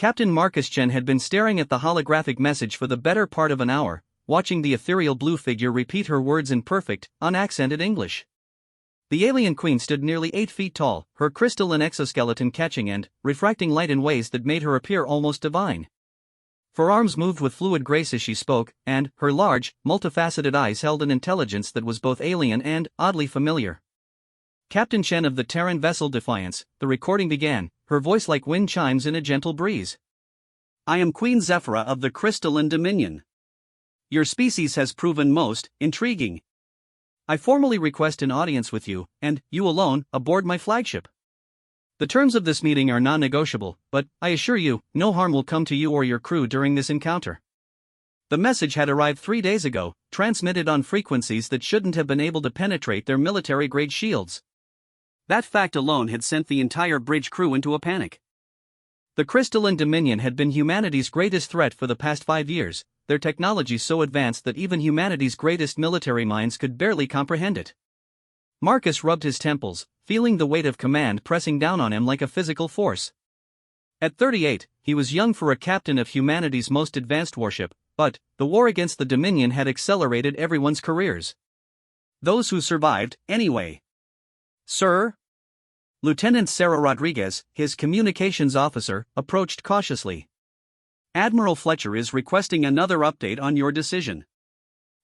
Captain Marcus Chen had been staring at the holographic message for the better part of an hour, watching the ethereal blue figure repeat her words in perfect, unaccented English. The alien queen stood nearly 8 feet tall, her crystalline exoskeleton catching and refracting light in ways that made her appear almost divine. Her arms moved with fluid grace as she spoke, and her large, multifaceted eyes held an intelligence that was both alien and oddly familiar. Captain Chen of the Terran vessel Defiance, the recording began, her voice like wind chimes in a gentle breeze. I am Queen Zephyra of the Crystalline Dominion. Your species has proven most intriguing. I formally request an audience with you, and you alone, aboard my flagship. The terms of this meeting are non-negotiable, but, I assure you, no harm will come to you or your crew during this encounter. The message had arrived 3 days ago, transmitted on frequencies that shouldn't have been able to penetrate their military-grade shields. That fact alone had sent the entire bridge crew into a panic. The Crystalline Dominion had been humanity's greatest threat for the past 5 years, their technology so advanced that even humanity's greatest military minds could barely comprehend it. Marcus rubbed his temples, feeling the weight of command pressing down on him like a physical force. At 38, he was young for a captain of humanity's most advanced warship, but the war against the Dominion had accelerated everyone's careers. Those who survived, anyway. Sir? Lieutenant Sarah Rodriguez, his communications officer, approached cautiously. Admiral Fletcher is requesting another update on your decision.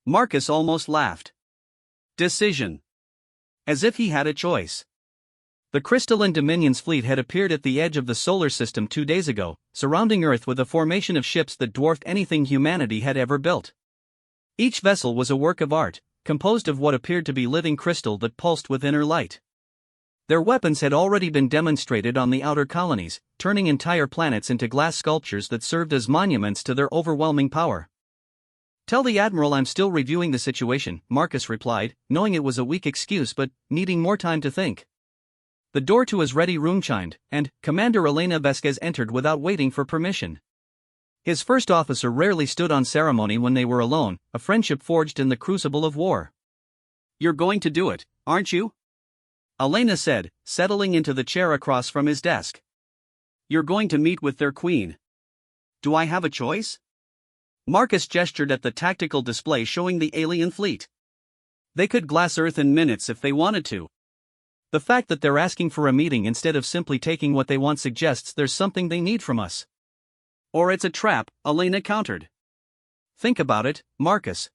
Marcus almost laughed. Decision. As if he had a choice. The Crystalline Dominion's fleet had appeared at the edge of the solar system 2 days ago, surrounding Earth with a formation of ships that dwarfed anything humanity had ever built. Each vessel was a work of art, composed of what appeared to be living crystal that pulsed with inner light. Their weapons had already been demonstrated on the outer colonies, turning entire planets into glass sculptures that served as monuments to their overwhelming power. Tell the Admiral I'm still reviewing the situation, Marcus replied, knowing it was a weak excuse but needing more time to think. The door to his ready room chimed, and Commander Elena Vesquez entered without waiting for permission. His first officer rarely stood on ceremony when they were alone, a friendship forged in the crucible of war. You're going to do it, aren't you? Elena said, settling into the chair across from his desk. You're going to meet with their queen. Do I have a choice? Marcus gestured at the tactical display showing the alien fleet. They could glass Earth in minutes if they wanted to. The fact that they're asking for a meeting instead of simply taking what they want suggests there's something they need from us. Or it's a trap, Elena countered. Think about it, Marcus.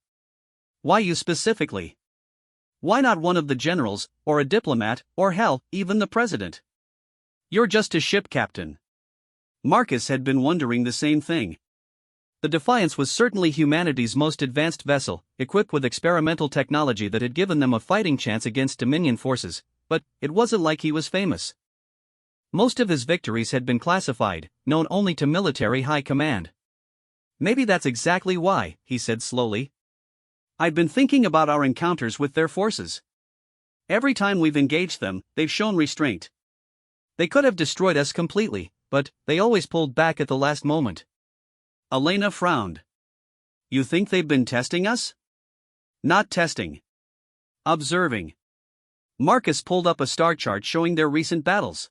Why you specifically? Why not one of the generals, or a diplomat, or hell, even the president? You're just a ship captain. Marcus had been wondering the same thing. The Defiance was certainly humanity's most advanced vessel, equipped with experimental technology that had given them a fighting chance against Dominion forces, but it wasn't like he was famous. Most of his victories had been classified, known only to military high command. Maybe that's exactly why, he said slowly. I've been thinking about our encounters with their forces. Every time we've engaged them, they've shown restraint. They could have destroyed us completely, but they always pulled back at the last moment. Elena frowned. You think they've been testing us? Not testing. Observing. Marcus pulled up a star chart showing their recent battles.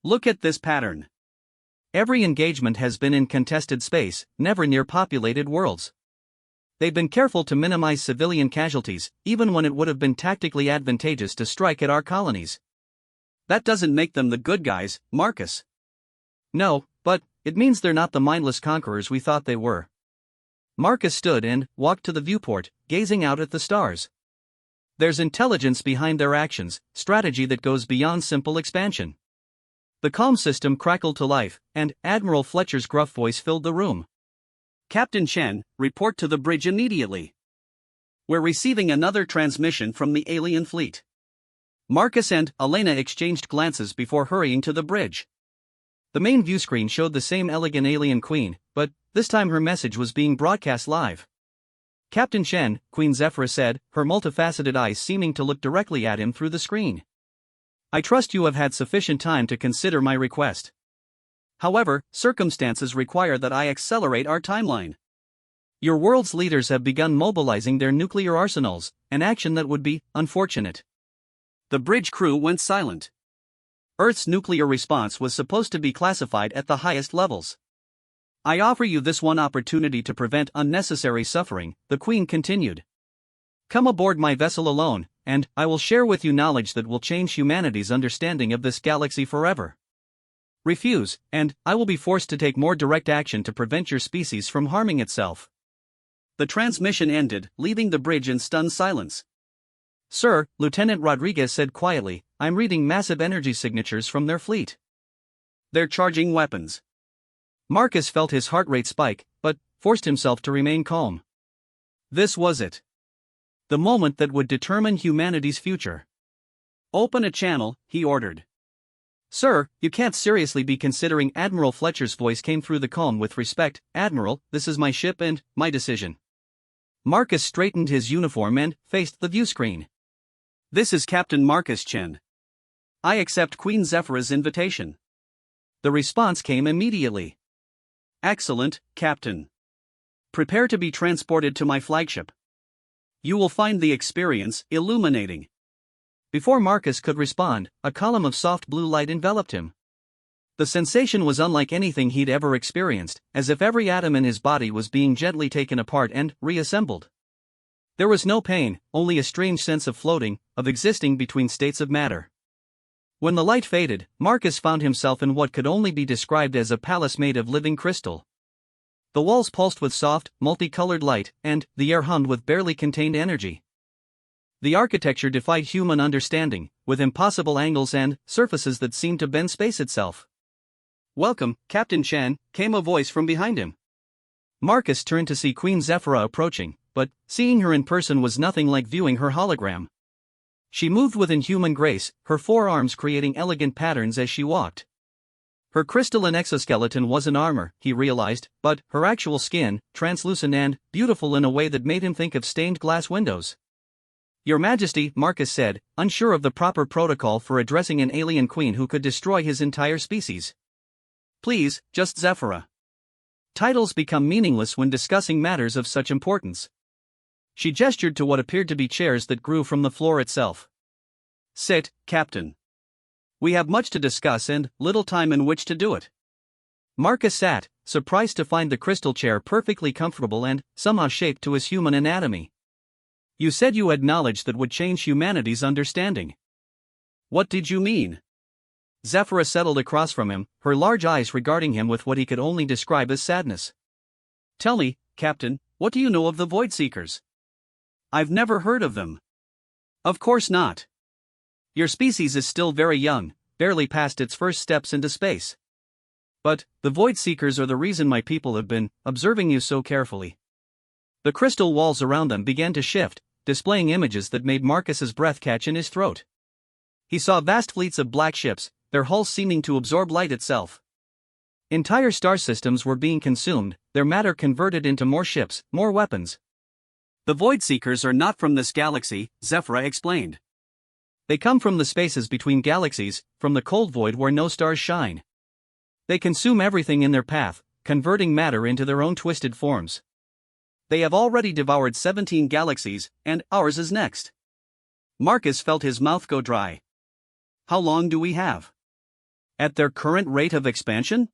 Look at this pattern. Every engagement has been in contested space, never near populated worlds. They've been careful to minimize civilian casualties, even when it would have been tactically advantageous to strike at our colonies. That doesn't make them the good guys, Marcus. No, but it means they're not the mindless conquerors we thought they were. Marcus stood and walked to the viewport, gazing out at the stars. There's intelligence behind their actions, strategy that goes beyond simple expansion. The comm system crackled to life, and Admiral Fletcher's gruff voice filled the room. Captain Chen, report to the bridge immediately. We're receiving another transmission from the alien fleet. Marcus and Elena exchanged glances before hurrying to the bridge. The main viewscreen showed the same elegant alien queen, but this time her message was being broadcast live. Captain Chen, Queen Zephyra said, her multifaceted eyes seeming to look directly at him through the screen. I trust you have had sufficient time to consider my request. However, circumstances require that I accelerate our timeline. Your world's leaders have begun mobilizing their nuclear arsenals, an action that would be unfortunate. The bridge crew went silent. Earth's nuclear response was supposed to be classified at the highest levels. I offer you this one opportunity to prevent unnecessary suffering, the Queen continued. Come aboard my vessel alone, and I will share with you knowledge that will change humanity's understanding of this galaxy forever. Refuse, and I will be forced to take more direct action to prevent your species from harming itself. The transmission ended, leaving the bridge in stunned silence. Sir, Lieutenant Rodriguez said quietly, I'm reading massive energy signatures from their fleet. They're charging weapons. Marcus felt his heart rate spike, but forced himself to remain calm. This was it. The moment that would determine humanity's future. Open a channel, he ordered. Sir, you can't seriously be considering. Admiral Fletcher's voice came through the calm with respect. Admiral, this is my ship and my decision. Marcus straightened his uniform and faced the view screen. This is Captain Marcus Chen. I accept Queen Zephyra's invitation. The response came immediately. Excellent, Captain. Prepare to be transported to my flagship. You will find the experience illuminating. Before Marcus could respond, a column of soft blue light enveloped him. The sensation was unlike anything he'd ever experienced, as if every atom in his body was being gently taken apart and reassembled. There was no pain, only a strange sense of floating, of existing between states of matter. When the light faded, Marcus found himself in what could only be described as a palace made of living crystal. The walls pulsed with soft, multicolored light, and the air hummed with barely contained energy. The architecture defied human understanding, with impossible angles and surfaces that seemed to bend space itself. Welcome, Captain Chen, came a voice from behind him. Marcus turned to see Queen Zephyra approaching, but seeing her in person was nothing like viewing her hologram. She moved with inhuman grace, her forearms creating elegant patterns as she walked. Her crystalline exoskeleton wasn't armor, he realized, but her actual skin, translucent and beautiful in a way that made him think of stained glass windows. Your Majesty, Marcus said, unsure of the proper protocol for addressing an alien queen who could destroy his entire species. Please, just Zephyra. Titles become meaningless when discussing matters of such importance. She gestured to what appeared to be chairs that grew from the floor itself. Sit, Captain. We have much to discuss and little time in which to do it. Marcus sat, surprised to find the crystal chair perfectly comfortable and somehow shaped to his human anatomy. You said you had knowledge that would change humanity's understanding. What did you mean? Zephyra settled across from him, her large eyes regarding him with what he could only describe as sadness. Tell me, Captain, what do you know of the Void Seekers? I've never heard of them. Of course not. Your species is still very young, barely past its first steps into space. But the Void Seekers are the reason my people have been observing you so carefully. The crystal walls around them began to shift, displaying images that made Marcus's breath catch in his throat. He saw vast fleets of black ships, their hulls seeming to absorb light itself. Entire star systems were being consumed, their matter converted into more ships, more weapons. The Void Seekers are not from this galaxy, Zephyra explained. They come from the spaces between galaxies, from the cold void where no stars shine. They consume everything in their path, converting matter into their own twisted forms. They have already devoured 17 galaxies, and ours is next. Marcus felt his mouth go dry. How long do we have? At their current rate of expansion?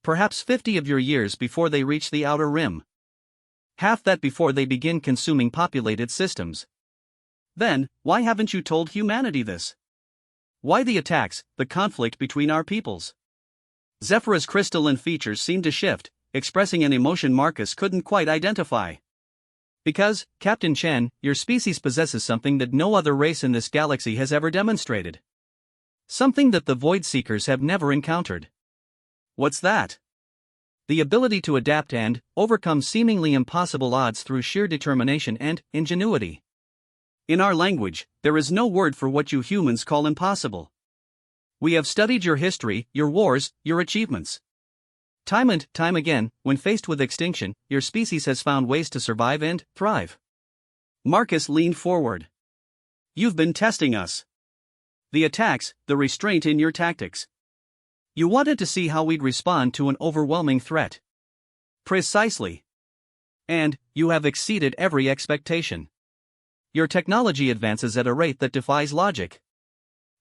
Perhaps 50 of your years before they reach the outer rim. Half that before they begin consuming populated systems. Then, why haven't you told humanity this? Why the attacks, the conflict between our peoples? Zephyra's crystalline features seemed to shift, expressing an emotion Marcus couldn't quite identify. Because, Captain Chen, your species possesses something that no other race in this galaxy has ever demonstrated. Something that the Void Seekers have never encountered. What's that? The ability to adapt and overcome seemingly impossible odds through sheer determination and ingenuity. In our language, there is no word for what you humans call impossible. We have studied your history, your wars, your achievements. Time and time again, when faced with extinction, your species has found ways to survive and thrive. Marcus leaned forward. You've been testing us. The attacks, the restraint in your tactics. You wanted to see how we'd respond to an overwhelming threat. Precisely. And you have exceeded every expectation. Your technology advances at a rate that defies logic.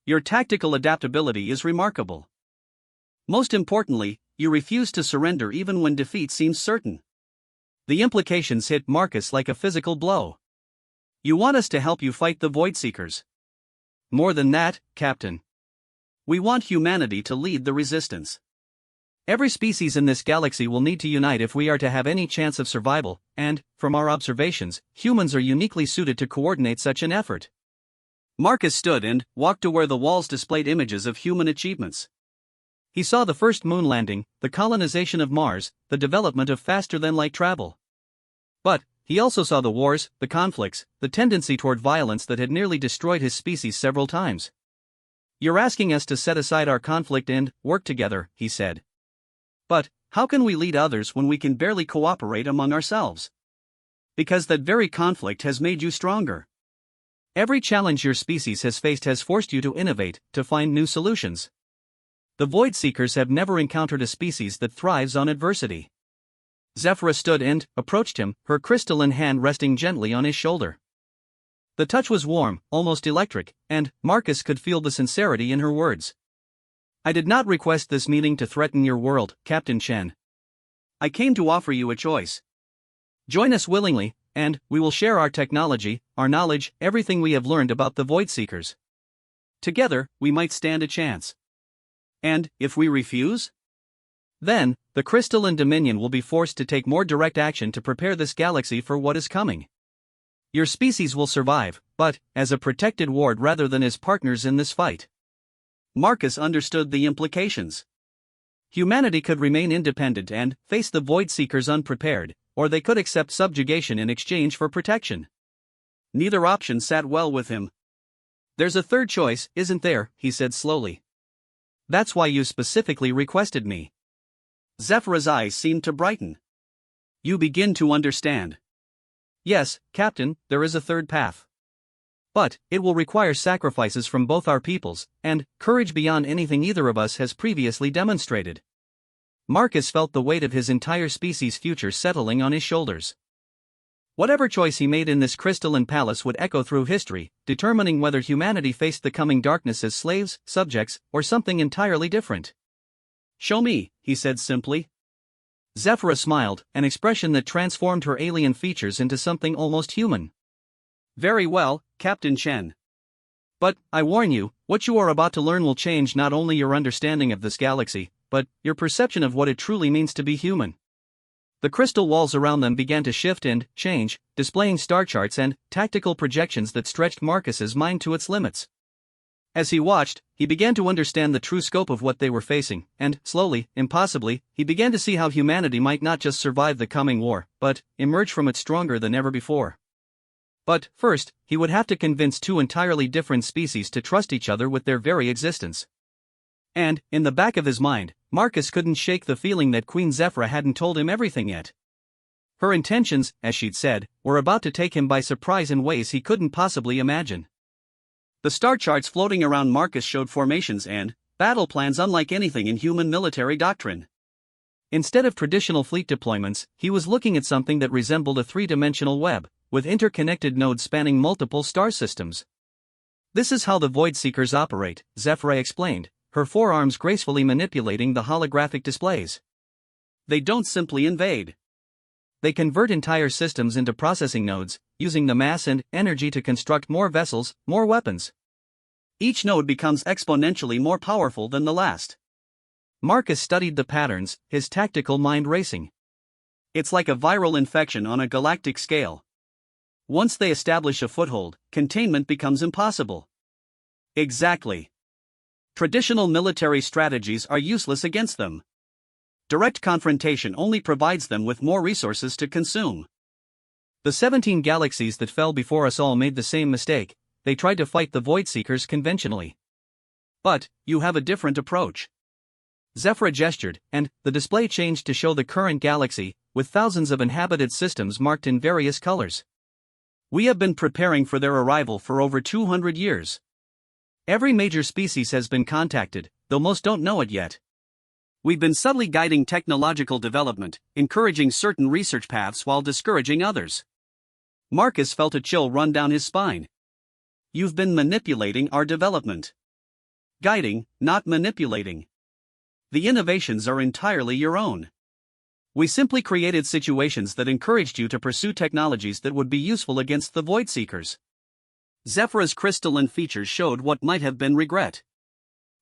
Your tactical adaptability is remarkable. Most importantly, you refuse to surrender even when defeat seems certain. The implications hit Marcus like a physical blow. You want us to help you fight the Void Seekers. More than that, Captain. We want humanity to lead the resistance. Every species in this galaxy will need to unite if we are to have any chance of survival, and, from our observations, humans are uniquely suited to coordinate such an effort. Marcus stood and walked to where the walls displayed images of human achievements. He saw the first moon landing, the colonization of Mars, the development of faster-than-light travel. But he also saw the wars, the conflicts, the tendency toward violence that had nearly destroyed his species several times. "You're asking us to set aside our conflict and work together," he said. "But how can we lead others when we can barely cooperate among ourselves? Because that very conflict has made you stronger. Every challenge your species has faced has forced you to innovate, to find new solutions. The Void Seekers have never encountered a species that thrives on adversity." Zephyra stood and approached him, her crystalline hand resting gently on his shoulder. The touch was warm, almost electric, and Marcus could feel the sincerity in her words. "I did not request this meeting to threaten your world, Captain Chen. I came to offer you a choice. Join us willingly, and we will share our technology, our knowledge, everything we have learned about the Void Seekers. Together, we might stand a chance. And if we refuse? Then, the Crystalline Dominion will be forced to take more direct action to prepare this galaxy for what is coming. Your species will survive, but as a protected ward rather than as partners in this fight." Marcus understood the implications. Humanity could remain independent and face the Void Seekers unprepared, or they could accept subjugation in exchange for protection. Neither option sat well with him. "There's a third choice, isn't there?" he said slowly. "That's why you specifically requested me." Zephyra's eyes seemed to brighten. "You begin to understand." "Yes, Captain, there is a third path. But it will require sacrifices from both our peoples, and courage beyond anything either of us has previously demonstrated." Marcus felt the weight of his entire species' future settling on his shoulders. Whatever choice he made in this crystalline palace would echo through history, determining whether humanity faced the coming darkness as slaves, subjects, or something entirely different. "Show me," he said simply. Zephyra smiled, an expression that transformed her alien features into something almost human. "Very well, Captain Chen. But, I warn you, what you are about to learn will change not only your understanding of this galaxy, but your perception of what it truly means to be human." The crystal walls around them began to shift and change, displaying star charts and tactical projections that stretched Marcus's mind to its limits. As he watched, he began to understand the true scope of what they were facing, and slowly, impossibly, he began to see how humanity might not just survive the coming war, but emerge from it stronger than ever before. But first, he would have to convince two entirely different species to trust each other with their very existence. And, in the back of his mind, Marcus couldn't shake the feeling that Queen Zephyra hadn't told him everything yet. Her intentions, as she'd said, were about to take him by surprise in ways he couldn't possibly imagine. The star charts floating around Marcus showed formations and battle plans unlike anything in human military doctrine. Instead of traditional fleet deployments, he was looking at something that resembled a three-dimensional web, with interconnected nodes spanning multiple star systems. "This is how the Void Seekers operate," Zephyra explained, her forearms gracefully manipulating the holographic displays. "They don't simply invade. They convert entire systems into processing nodes, using the mass and energy to construct more vessels, more weapons. Each node becomes exponentially more powerful than the last." Marcus studied the patterns, his tactical mind racing. "It's like a viral infection on a galactic scale. Once they establish a foothold, containment becomes impossible." "Exactly. Traditional military strategies are useless against them. Direct confrontation only provides them with more resources to consume. The 17 galaxies that fell before us all made the same mistake. They tried to fight the Void Seekers conventionally. But you have a different approach." Zephyra gestured, and the display changed to show the current galaxy, with thousands of inhabited systems marked in various colors. "We have been preparing for their arrival for over 200 years. Every major species has been contacted, though most don't know it yet. We've been subtly guiding technological development, encouraging certain research paths while discouraging others." Marcus felt a chill run down his spine. "You've been manipulating our development. guiding, not manipulating. The innovations are entirely your own. We simply created situations that encouraged you to pursue technologies that would be useful against the Void Seekers. Zephyra's crystalline features showed what might have been regret.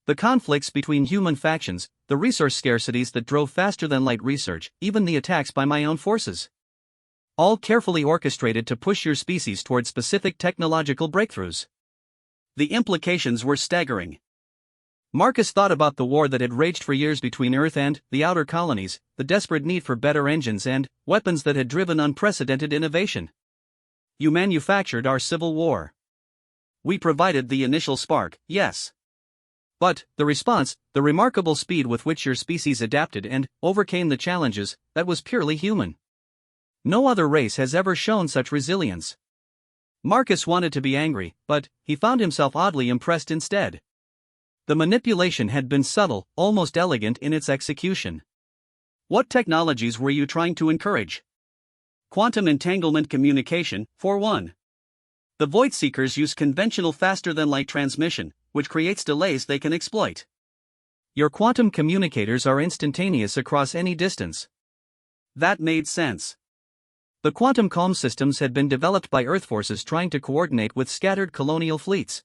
The conflicts between human factions, the resource scarcities that drove faster-than-light research, even the attacks by my own forces. All carefully orchestrated to push your species toward specific technological breakthroughs. The implications were staggering. Marcus thought about the war that had raged for years between Earth and the outer colonies, the desperate need for better engines and weapons that had driven unprecedented innovation. You manufactured our civil war. We provided the initial spark, yes. But the response, the remarkable speed with which your species adapted and overcame the challenges, that was purely human. No other race has ever shown such resilience. Marcus wanted to be angry, but he found himself oddly impressed instead. The manipulation had been subtle, almost elegant in its execution. What technologies were you trying to encourage? Quantum entanglement communication, for one. The Void Seekers use conventional faster-than-light transmission, which creates delays they can exploit. Your quantum communicators are instantaneous across any distance. That made sense. The quantum comm systems had been developed by Earth forces trying to coordinate with scattered colonial fleets.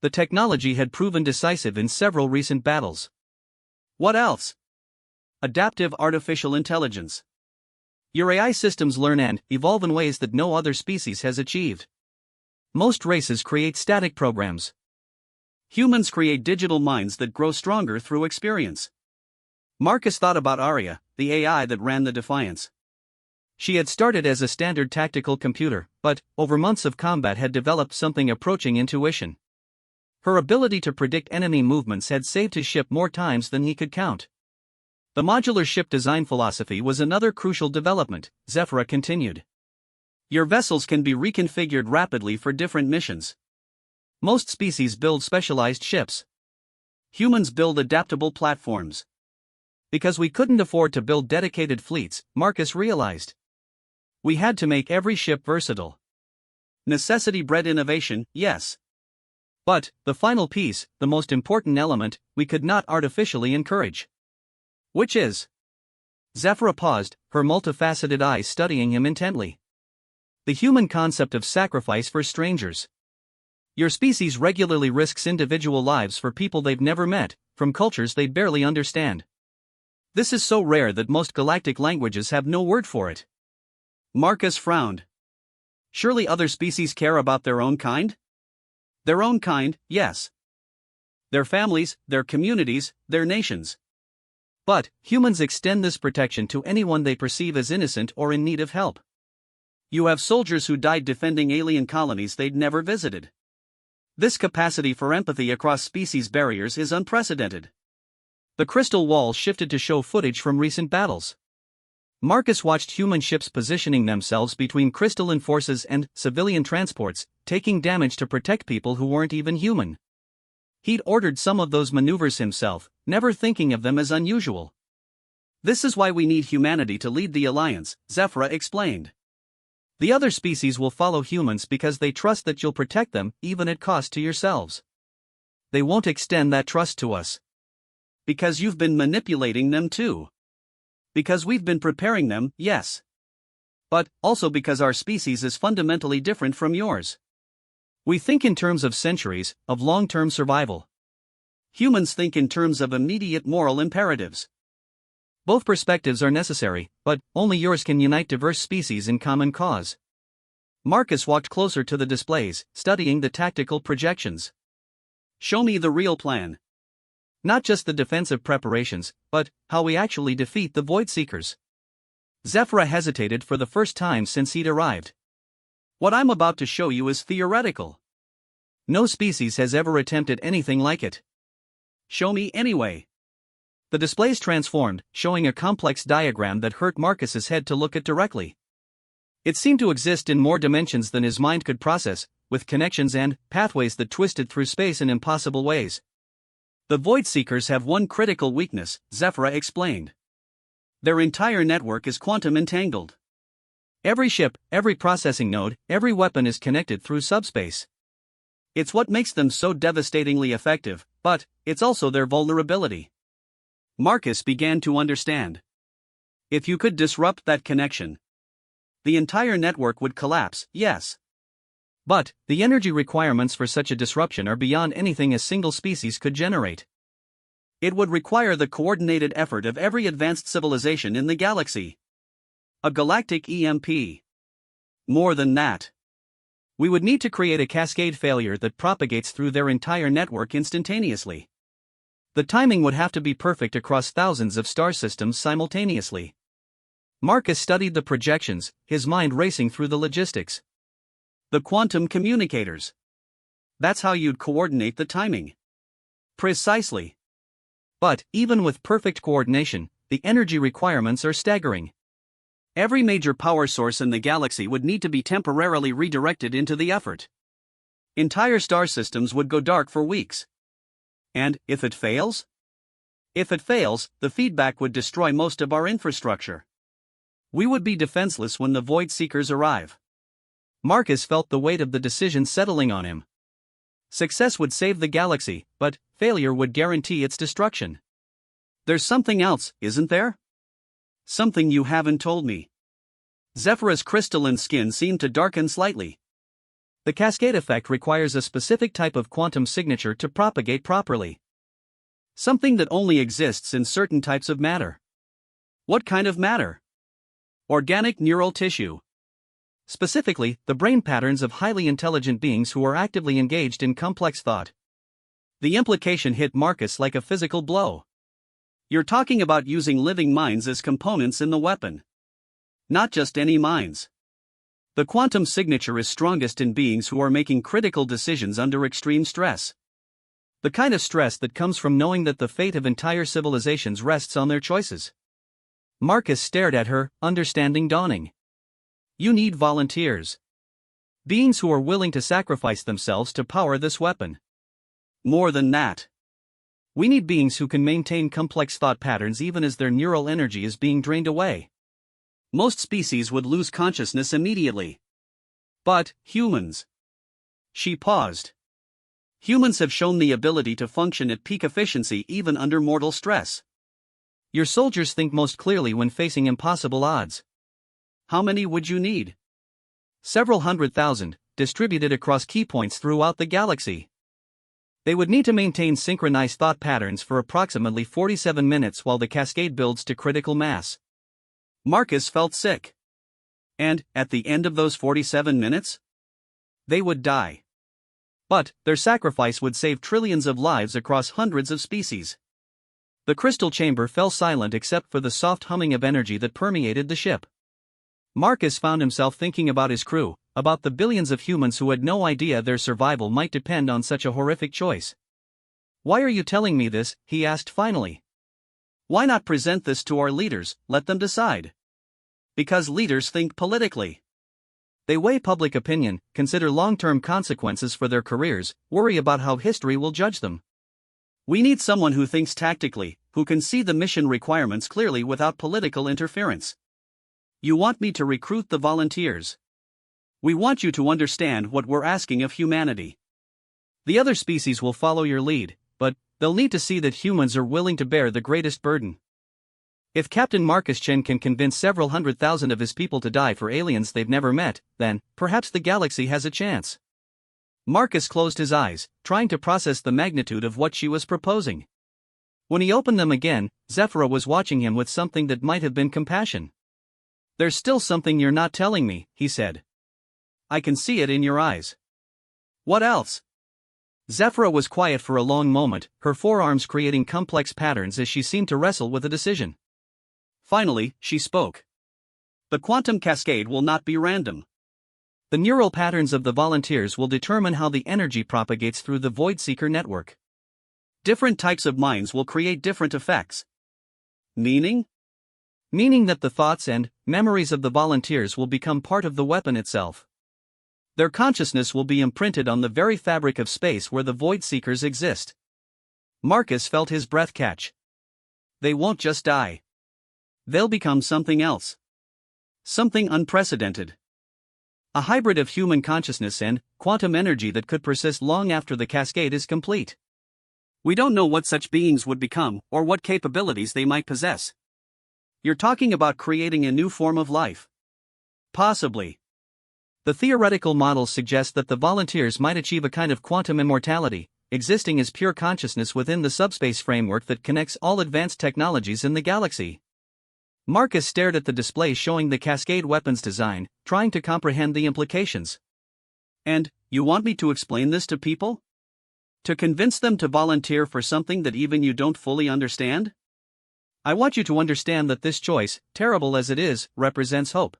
The technology had proven decisive in several recent battles. What else? Adaptive artificial intelligence. Your AI systems learn and evolve in ways that no other species has achieved. Most races create static programs. Humans create digital minds that grow stronger through experience. Marcus thought about Arya, the AI that ran the Defiance. She had started as a standard tactical computer, but, over months of combat, had developed something approaching intuition. Her ability to predict enemy movements had saved his ship more times than he could count. The modular ship design philosophy was another crucial development, Zephyra continued. Your vessels can be reconfigured rapidly for different missions. Most species build specialized ships. Humans build adaptable platforms. Because we couldn't afford to build dedicated fleets, Marcus realized. We had to make every ship versatile. Necessity bred innovation, yes. But, the final piece, the most important element, we could not artificially encourage. Which is? Zephyra paused, her multifaceted eyes studying him intently. The human concept of sacrifice for strangers. Your species regularly risks individual lives for people they've never met, from cultures they barely understand. This is so rare that most galactic languages have no word for it. Marcus frowned. Surely other species care about their own kind? Their own kind, yes. Their families, their communities, their nations. But humans extend this protection to anyone they perceive as innocent or in need of help. You have soldiers who died defending alien colonies they'd never visited. This capacity for empathy across species barriers is unprecedented. The crystal wall shifted to show footage from recent battles. Marcus watched human ships positioning themselves between crystalline forces and civilian transports, taking damage to protect people who weren't even human. He'd ordered some of those maneuvers himself, never thinking of them as unusual. This is why we need humanity to lead the alliance, Zephyra explained. The other species will follow humans because they trust that you'll protect them, even at cost to yourselves. They won't extend that trust to us. Because you've been manipulating them too. Because we've been preparing them, yes. But also because our species is fundamentally different from yours. We think in terms of centuries, of long-term survival. Humans think in terms of immediate moral imperatives. Both perspectives are necessary, but only yours can unite diverse species in common cause. Marcus walked closer to the displays, studying the tactical projections. Show me the real plan. Not just the defensive preparations, but how we actually defeat the Void Seekers. Zephyra hesitated for the first time since he'd arrived. What I'm about to show you is theoretical. No species has ever attempted anything like it. Show me anyway. The displays transformed, showing a complex diagram that hurt Marcus's head to look at directly. It seemed to exist in more dimensions than his mind could process, with connections and pathways that twisted through space in impossible ways. The Void Seekers have one critical weakness, Zephyra explained. Their entire network is quantum entangled. Every ship, every processing node, every weapon is connected through subspace. It's what makes them so devastatingly effective, But it's also their vulnerability. Marcus began to understand. If you could disrupt that connection, the entire network would collapse, yes. But the energy requirements for such a disruption are beyond anything a single species could generate. It would require the coordinated effort of every advanced civilization in the galaxy. A galactic EMP. More than that. We would need to create a cascade failure that propagates through their entire network instantaneously. The timing would have to be perfect across thousands of star systems simultaneously. Marcus studied the projections, his mind racing through the logistics. The quantum communicators. That's how you'd coordinate the timing. Precisely. But, even with perfect coordination, the energy requirements are staggering. Every major power source in the galaxy would need to be temporarily redirected into the effort. Entire star systems would go dark for weeks. And, if it fails? If it fails, the feedback would destroy most of our infrastructure. We would be defenseless when the Void Seekers arrive. Marcus felt the weight of the decision settling on him. Success would save the galaxy, but failure would guarantee its destruction. There's something else, isn't there? Something you haven't told me. Zephyra's crystalline skin seemed to darken slightly. The cascade effect requires a specific type of quantum signature to propagate properly. Something that only exists in certain types of matter. What kind of matter? Organic neural tissue. Specifically, the brain patterns of highly intelligent beings who are actively engaged in complex thought. The implication hit Marcus like a physical blow. You're talking about using living minds as components in the weapon. Not just any minds. The quantum signature is strongest in beings who are making critical decisions under extreme stress. The kind of stress that comes from knowing that the fate of entire civilizations rests on their choices. Marcus stared at her, understanding dawning. You need volunteers. Beings who are willing to sacrifice themselves to power this weapon. More than that. We need beings who can maintain complex thought patterns even as their neural energy is being drained away. Most species would lose consciousness immediately. But, humans. She paused. Humans have shown the ability to function at peak efficiency even under mortal stress. Your soldiers think most clearly when facing impossible odds. How many would you need? Several 100,000, distributed across key points throughout the galaxy. They would need to maintain synchronized thought patterns for approximately 47 minutes while the cascade builds to critical mass. Marcus felt sick. And, at the end of those 47 minutes? They would die. But, their sacrifice would save trillions of lives across hundreds of species. The crystal chamber fell silent except for the soft humming of energy that permeated the ship. Marcus found himself thinking about his crew, about the billions of humans who had no idea their survival might depend on such a horrific choice. Why are you telling me this? He asked finally. Why not present this to our leaders, let them decide? Because leaders think politically. They weigh public opinion, consider long-term consequences for their careers, worry about how history will judge them. We need someone who thinks tactically, who can see the mission requirements clearly without political interference. You want me to recruit the volunteers. We want you to understand what we're asking of humanity. The other species will follow your lead, but they'll need to see that humans are willing to bear the greatest burden. If Captain Marcus Chen can convince several 100,000 of his people to die for aliens they've never met, then perhaps the galaxy has a chance. Marcus closed his eyes, trying to process the magnitude of what she was proposing. When he opened them again, Zephyra was watching him with something that might have been compassion. There's still something you're not telling me, he said. I can see it in your eyes. What else? Zephyra was quiet for a long moment, her forearms creating complex patterns as she seemed to wrestle with a decision. Finally, she spoke. The quantum cascade will not be random. The neural patterns of the volunteers will determine how the energy propagates through the Void Seeker network. Different types of minds will create different effects. Meaning? Meaning that the thoughts and memories of the volunteers will become part of the weapon itself. Their consciousness will be imprinted on the very fabric of space where the Void Seekers exist. Marcus felt his breath catch. They won't just die. They'll become something else. Something unprecedented. A hybrid of human consciousness and quantum energy that could persist long after the cascade is complete. We don't know what such beings would become or what capabilities they might possess. You're talking about creating a new form of life. Possibly. The theoretical models suggest that the volunteers might achieve a kind of quantum immortality, existing as pure consciousness within the subspace framework that connects all advanced technologies in the galaxy. Marcus stared at the display showing the cascade weapons design, trying to comprehend the implications. And, you want me to explain this to people? To convince them to volunteer for something that even you don't fully understand? I want you to understand that this choice, terrible as it is, represents hope.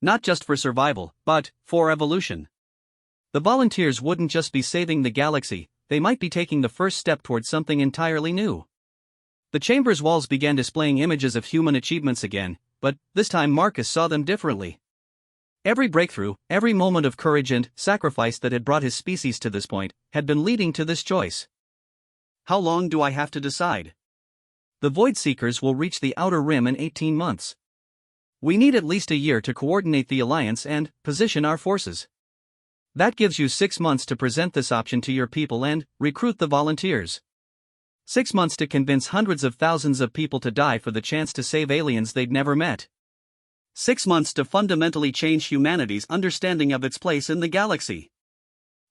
Not just for survival, but for evolution. The volunteers wouldn't just be saving the galaxy, they might be taking the first step towards something entirely new. The chamber's walls began displaying images of human achievements again, but this time Marcus saw them differently. Every breakthrough, every moment of courage and sacrifice that had brought his species to this point, had been leading to this choice. How long do I have to decide? The Void Seekers will reach the Outer Rim in 18 months. We need at least a year to coordinate the alliance and position our forces. That gives you 6 months to present this option to your people and recruit the volunteers. 6 months to convince hundreds of thousands of people to die for the chance to save aliens they'd never met. 6 months to fundamentally change humanity's understanding of its place in the galaxy.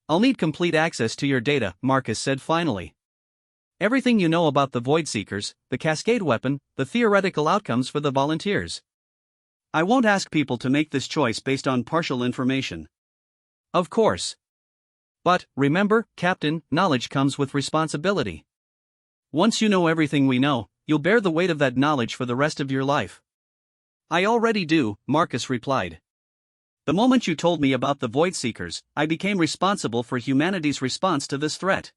I'll need complete access to your data, Marcus said finally. Everything you know about the Void Seekers, the Cascade weapon, the theoretical outcomes for the volunteers. I won't ask people to make this choice based on partial information. Of course. But, remember, Captain, knowledge comes with responsibility. Once you know everything we know, you'll bear the weight of that knowledge for the rest of your life. I already do, Marcus replied. The moment you told me about the Void Seekers, I became responsible for humanity's response to this threat.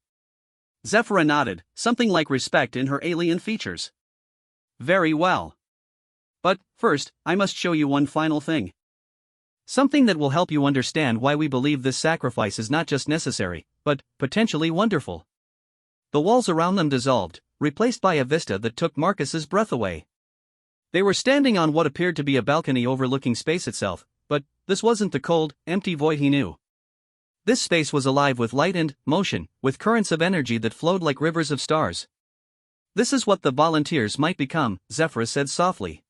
Zephyra nodded, something like respect in her alien features. Very well. But, first, I must show you one final thing. Something that will help you understand why we believe this sacrifice is not just necessary, but potentially wonderful. The walls around them dissolved, replaced by a vista that took Marcus's breath away. They were standing on what appeared to be a balcony overlooking space itself, but this wasn't the cold, empty void he knew. This space was alive with light and motion, with currents of energy that flowed like rivers of stars. This is what the volunteers might become, Zephyra said softly.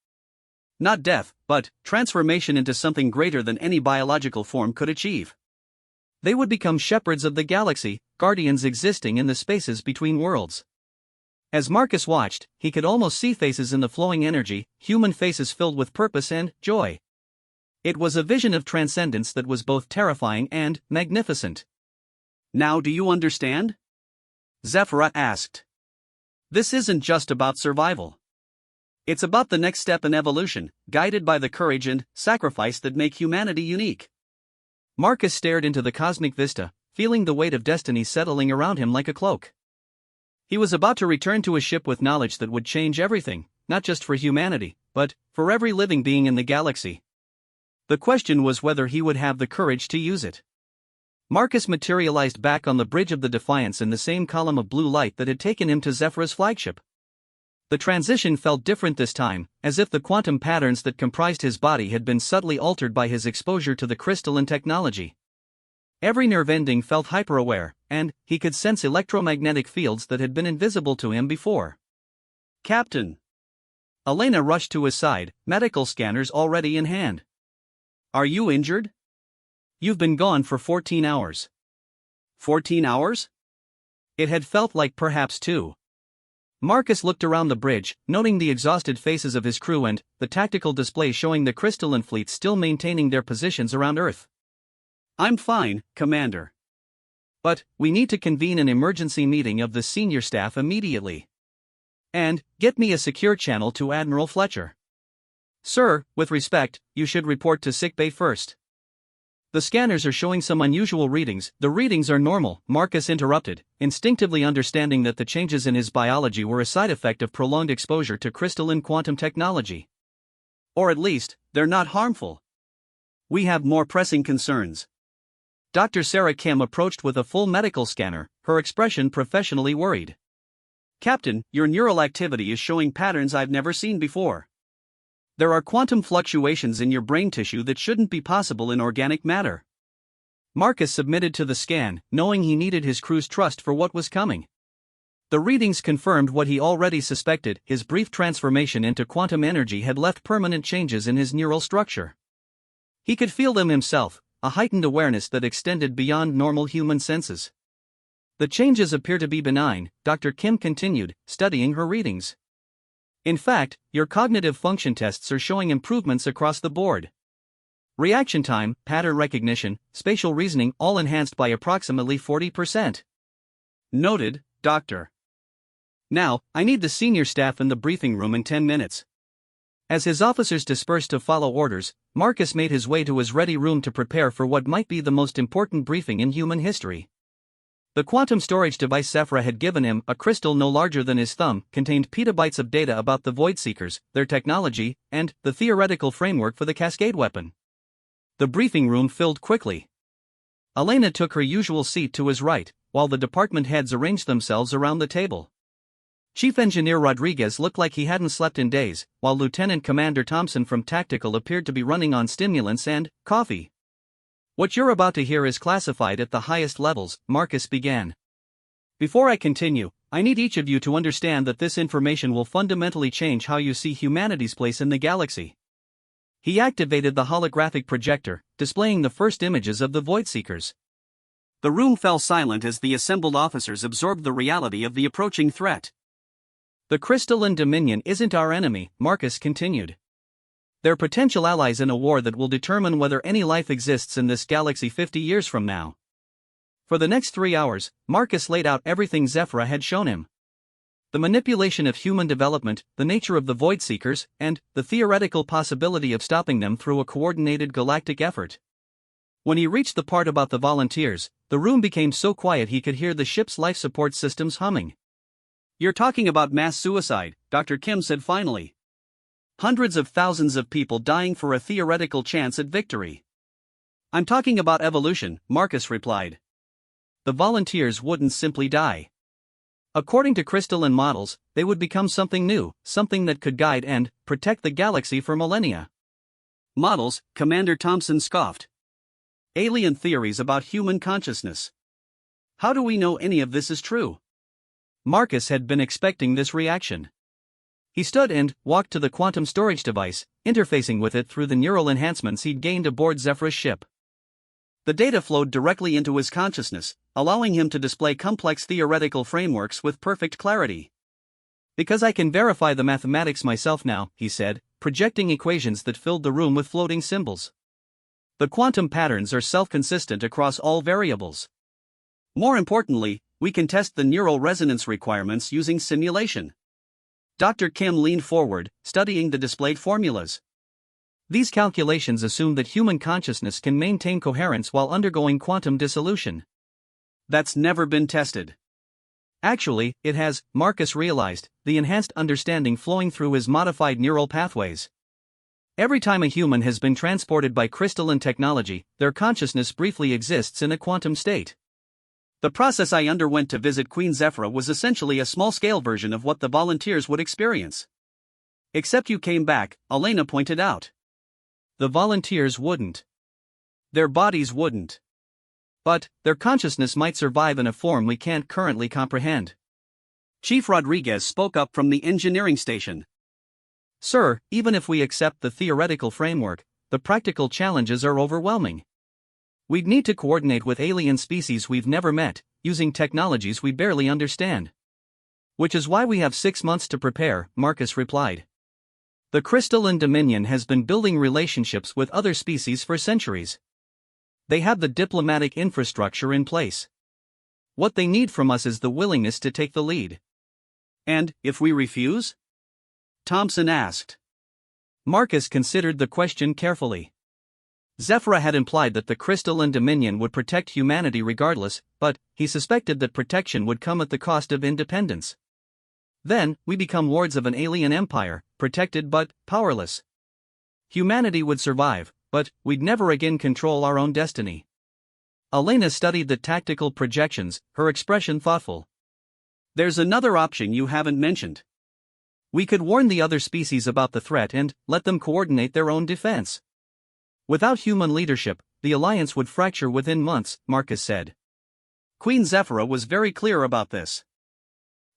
Not death, but transformation into something greater than any biological form could achieve. They would become shepherds of the galaxy, guardians existing in the spaces between worlds. As Marcus watched, he could almost see faces in the flowing energy, human faces filled with purpose and joy. It was a vision of transcendence that was both terrifying and magnificent. Now do you understand? Zephyra asked. This isn't just about survival. It's about the next step in evolution, guided by the courage and sacrifice that make humanity unique. Marcus stared into the cosmic vista, feeling the weight of destiny settling around him like a cloak. He was about to return to a ship with knowledge that would change everything, not just for humanity, but for every living being in the galaxy. The question was whether he would have the courage to use it. Marcus materialized back on the bridge of the Defiance in the same column of blue light that had taken him to Zephyra's flagship. The transition felt different this time, as if the quantum patterns that comprised his body had been subtly altered by his exposure to the crystalline technology. Every nerve ending felt hyper-aware, and he could sense electromagnetic fields that had been invisible to him before. Captain! Elena rushed to his side, medical scanners already in hand. Are you injured? You've been gone for 14 hours. 14 hours? It had felt like perhaps 2. Marcus looked around the bridge, noting the exhausted faces of his crew and the tactical display showing the crystalline fleet still maintaining their positions around Earth. I'm fine, Commander. But we need to convene an emergency meeting of the senior staff immediately. And get me a secure channel to Admiral Fletcher. Sir, with respect, you should report to sickbay first. The scanners are showing some unusual readings. The readings are normal, Marcus interrupted, instinctively understanding that the changes in his biology were a side effect of prolonged exposure to crystalline quantum technology. Or at least, they're not harmful. We have more pressing concerns. Dr. Sarah Kim approached with a full medical scanner, her expression professionally worried. Captain, your neural activity is showing patterns I've never seen before. There are quantum fluctuations in your brain tissue that shouldn't be possible in organic matter. Marcus submitted to the scan, knowing he needed his crew's trust for what was coming. The readings confirmed what he already suspected: his brief transformation into quantum energy had left permanent changes in his neural structure. He could feel them himself, a heightened awareness that extended beyond normal human senses. The changes appear to be benign, Dr. Kim continued, studying her readings. In fact, your cognitive function tests are showing improvements across the board. Reaction time, pattern recognition, spatial reasoning, all enhanced by approximately 40%. Noted, Doctor. Now, I need the senior staff in the briefing room in 10 minutes. As his officers dispersed to follow orders, Marcus made his way to his ready room to prepare for what might be the most important briefing in human history. The quantum storage device Zefra had given him, a crystal no larger than his thumb, contained petabytes of data about the Void Seekers, their technology, and the theoretical framework for the Cascade weapon. The briefing room filled quickly. Elena took her usual seat to his right, while the department heads arranged themselves around the table. Chief Engineer Rodriguez looked like he hadn't slept in days, while Lieutenant Commander Thompson from Tactical appeared to be running on stimulants and coffee. What you're about to hear is classified at the highest levels, Marcus began. Before I continue, I need each of you to understand that this information will fundamentally change how you see humanity's place in the galaxy. He activated the holographic projector, displaying the first images of the Void Seekers. The room fell silent as the assembled officers absorbed the reality of the approaching threat. The Crystalline Dominion isn't our enemy, Marcus continued. They're potential allies in a war that will determine whether any life exists in this galaxy 50 years from now. For the next 3 hours, Marcus laid out everything Zefra had shown him. The manipulation of human development, the nature of the Void Seekers, and the theoretical possibility of stopping them through a coordinated galactic effort. When he reached the part about the volunteers, the room became so quiet he could hear the ship's life support systems humming. You're talking about mass suicide, Dr. Kim said finally. Hundreds of thousands of people dying for a theoretical chance at victory. I'm talking about evolution, Marcus replied. The volunteers wouldn't simply die. According to crystalline models, they would become something new, something that could guide and protect the galaxy for millennia. Models, Commander Thompson scoffed. Alien theories about human consciousness. How do we know any of this is true? Marcus had been expecting this reaction. He stood and walked to the quantum storage device, interfacing with it through the neural enhancements he'd gained aboard Zefra's ship. The data flowed directly into his consciousness, allowing him to display complex theoretical frameworks with perfect clarity. Because I can verify the mathematics myself now, he said, projecting equations that filled the room with floating symbols. The quantum patterns are self-consistent across all variables. More importantly, we can test the neural resonance requirements using simulation. Dr. Kim leaned forward, studying the displayed formulas. These calculations assume that human consciousness can maintain coherence while undergoing quantum dissolution. That's never been tested. Actually, it has, Marcus realized, the enhanced understanding flowing through his modified neural pathways. Every time a human has been transported by crystalline technology, their consciousness briefly exists in a quantum state. The process I underwent to visit Queen Zefra was essentially a small-scale version of what the volunteers would experience. Except you came back, Elena pointed out. The volunteers wouldn't. Their bodies wouldn't. But, their consciousness might survive in a form we can't currently comprehend. Chief Rodriguez spoke up from the engineering station. Sir, even if we accept the theoretical framework, the practical challenges are overwhelming. We'd need to coordinate with alien species we've never met, using technologies we barely understand. Which is why we have 6 months to prepare, Marcus replied. The Crystalline Dominion has been building relationships with other species for centuries. They have the diplomatic infrastructure in place. What they need from us is the willingness to take the lead. And, if we refuse? Thompson asked. Marcus considered the question carefully. Zefra had implied that the Crystalline Dominion would protect humanity regardless, but he suspected that protection would come at the cost of independence. Then, we become wards of an alien empire, protected but powerless. Humanity would survive, but we'd never again control our own destiny. Elena studied the tactical projections, her expression thoughtful. There's another option you haven't mentioned. We could warn the other species about the threat and let them coordinate their own defense. Without human leadership, the alliance would fracture within months, Marcus said. Queen Zefra was very clear about this.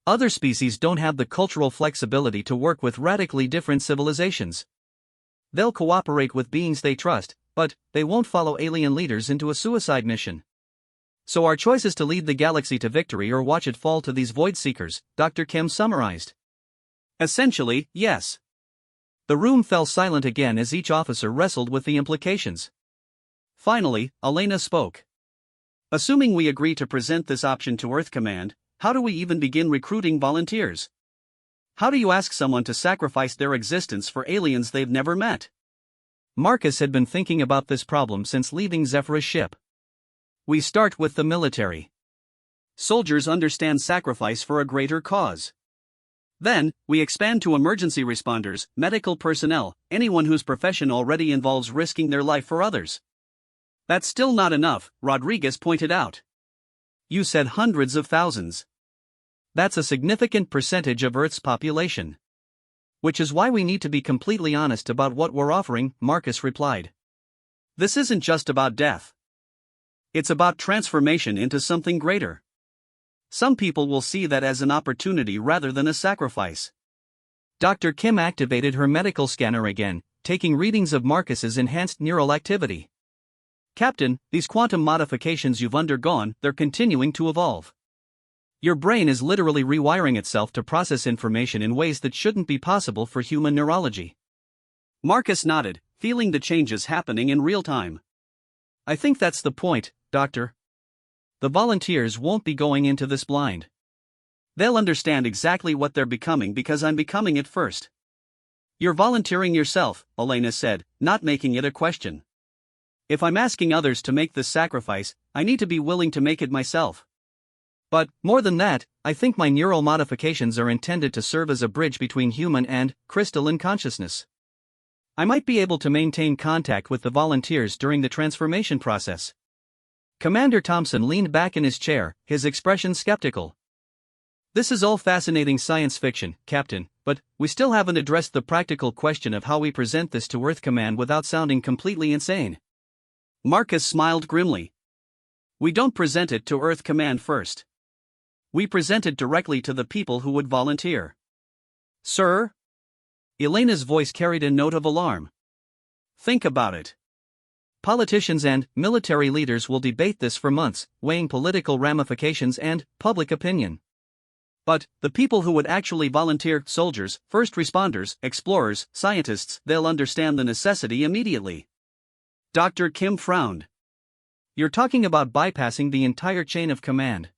Other species don't have the cultural flexibility to work with radically different civilizations. They'll cooperate with beings they trust, but they won't follow alien leaders into a suicide mission. So our choice is to lead the galaxy to victory or watch it fall to these void seekers, Dr. Kim summarized. Essentially, yes. The room fell silent again as each officer wrestled with the implications. Finally, Elena spoke. Assuming we agree to present this option to Earth Command, how do we even begin recruiting volunteers? How do you ask someone to sacrifice their existence for aliens they've never met? Marcus had been thinking about this problem since leaving Zephyrus' ship. We start with the military. Soldiers understand sacrifice for a greater cause. Then, we expand to emergency responders, medical personnel, anyone whose profession already involves risking their life for others. That's still not enough, Rodriguez pointed out. You said hundreds of thousands. That's a significant percentage of Earth's population. Which is why we need to be completely honest about what we're offering, Marcus replied. This isn't just about death. It's about transformation into something greater. Some people will see that as an opportunity rather than a sacrifice. Dr. Kim activated her medical scanner again, taking readings of Marcus's enhanced neural activity. Captain, these quantum modifications you've undergone, they're continuing to evolve. Your brain is literally rewiring itself to process information in ways that shouldn't be possible for human neurology. Marcus nodded, feeling the changes happening in real time. I think that's the point, Doctor. The volunteers won't be going into this blind. They'll understand exactly what they're becoming because I'm becoming it first. You're volunteering yourself, Elena said, not making it a question. If I'm asking others to make this sacrifice, I need to be willing to make it myself. But, more than that, I think my neural modifications are intended to serve as a bridge between human and crystalline consciousness. I might be able to maintain contact with the volunteers during the transformation process. Commander Thompson leaned back in his chair, his expression skeptical. This is all fascinating science fiction, Captain, but we still haven't addressed the practical question of how we present this to Earth Command without sounding completely insane. Marcus smiled grimly. We don't present it to Earth Command first. We present it directly to the people who would volunteer. Sir? Elena's voice carried a note of alarm. Think about it. Politicians and military leaders will debate this for months, weighing political ramifications and public opinion. But the people who would actually volunteer, soldiers, first responders, explorers, scientists, they'll understand the necessity immediately. Dr. Kim frowned. You're talking about bypassing the entire chain of command.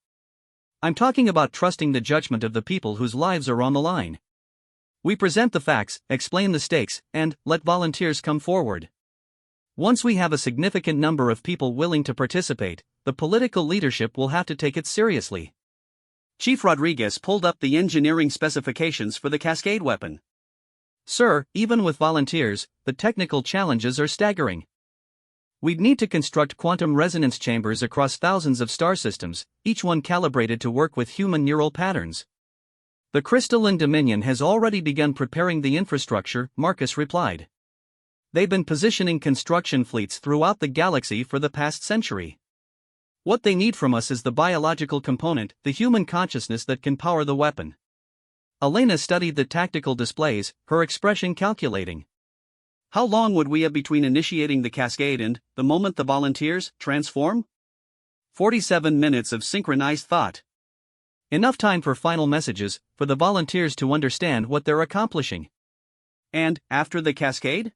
I'm talking about trusting the judgment of the people whose lives are on the line. We present the facts, explain the stakes, and let volunteers come forward. Once we have a significant number of people willing to participate, the political leadership will have to take it seriously. Chief Rodriguez pulled up the engineering specifications for the Cascade weapon. Sir, even with volunteers, the technical challenges are staggering. We'd need to construct quantum resonance chambers across thousands of star systems, each one calibrated to work with human neural patterns. The Crystalline Dominion has already begun preparing the infrastructure, Marcus replied. They've been positioning construction fleets throughout the galaxy for the past century. What they need from us is the biological component, the human consciousness that can power the weapon. Elena studied the tactical displays, her expression calculating. How long would we have between initiating the cascade and the moment the volunteers transform? 47 minutes of synchronized thought. Enough time for final messages, for the volunteers to understand what they're accomplishing. And, after the cascade?